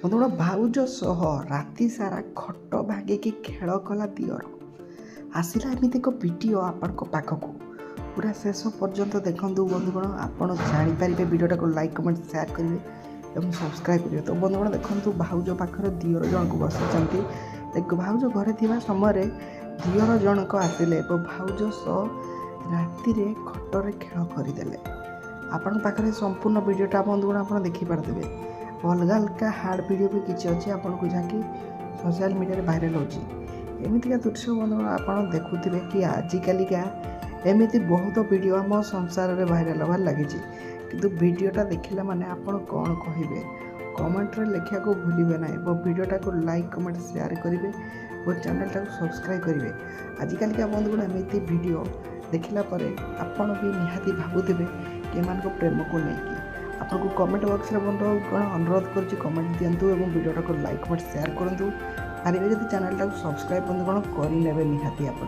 ବନ୍ଧୁଗଣ ଭାଉଜ ସହ ରାତି ସାରା ଖଟ ଭାଙ୍ଗିକି ଖେଳ କଲା ଦିଅର। ଆସିଲା ଏମିତି ଏକ ଭିଡ଼ିଓ ଆପଣଙ୍କ ପାଖକୁ, ପୁରା ଶେଷ ପର୍ଯ୍ୟନ୍ତ ଦେଖନ୍ତୁ ବନ୍ଧୁଗଣ। ଆପଣ ଜାଣିପାରିବେ, ଭିଡ଼ିଓଟାକୁ ଲାଇକ୍ କମେଣ୍ଟ ସେୟାର କରିବେ ଏବଂ ସବସ୍କ୍ରାଇବ୍ କରିବେ। ତ ବନ୍ଧୁଗଣ ଦେଖନ୍ତୁ, ଭାଉଜ ପାଖରେ ଦିଅର ଜଣକୁ ବସିଛନ୍ତି। ଭାଉଜ ଘରେ ଥିବା ସମୟରେ ଦିଅର ଜଣକ ଆସିଲେ ଏବଂ ଭାଉଜ ସହ ରାତିରେ ଖଟରେ ଖେଳ କରିଦେଲେ। ଆପଣଙ୍କ ପାଖରେ ସମ୍ପୂର୍ଣ୍ଣ ଭିଡ଼ିଓଟା ବନ୍ଧୁଗଣ ଆପଣ ଦେଖିପାରୁଥିବେ। ଅଲଗା ଅଲଗା ହାର୍ଡ଼ ଭିଡ଼ିଓ ବି କିଛି ଅଛି ଆପଣଙ୍କୁ, ଯାହାକି ସୋସିଆଲ ମିଡ଼ିଆରେ ଭାଇରାଲ୍ ହେଉଛି। ଏମିତିକା ଦୃଶ୍ୟ ବନ୍ଧୁଗଣ ଆପଣ ଦେଖୁଥିବେ କି ଆଜିକାଲିକା ଏମିତି ବହୁତ ଭିଡ଼ିଓ ଆମ ସଂସାରରେ ଭାଇରାଲ୍ ହେବାରେ ଲାଗିଛି। କିନ୍ତୁ ଭିଡ଼ିଓଟା ଦେଖିଲା ମାନେ ଆପଣ କ'ଣ କହିବେ, କମେଣ୍ଟରେ ଲେଖିବାକୁ ଭୁଲିବେ ନାହିଁ ଏବଂ ଭିଡ଼ିଓଟାକୁ ଲାଇକ୍ କମେଣ୍ଟ ସେୟାର କରିବେ ଓ ଚ୍ୟାନେଲଟାକୁ ସବସ୍କ୍ରାଇବ୍ କରିବେ। ଆଜିକାଲିକା ବନ୍ଧୁଗଣ ଏମିତି ଭିଡ଼ିଓ ଦେଖିଲା ପରେ ଆପଣ ବି ନିହାତି ଭାବୁଥିବେ କି ଏମାନଙ୍କ ପ୍ରେମକୁ ନେଇକି। ଆପଣଙ୍କୁ କମେଣ୍ଟ ବକ୍ସରେ ବନ୍ଧୁଗଣ ଅନୁରୋଧ କରୁଛି, କମେଣ୍ଟ ଦିଅନ୍ତୁ ଏବଂ ଭିଡ଼ିଓଟାକୁ ଲାଇକ୍ କମେଣ୍ଟ ସେୟାର କରନ୍ତୁ। ପାରିବେ ଯଦି ଚ୍ୟାନେଲଟାକୁ ସବସ୍କ୍ରାଇବ୍ ବନ୍ଧୁଗଣ କରିନେବେ ନିହାତି ଆପଣ।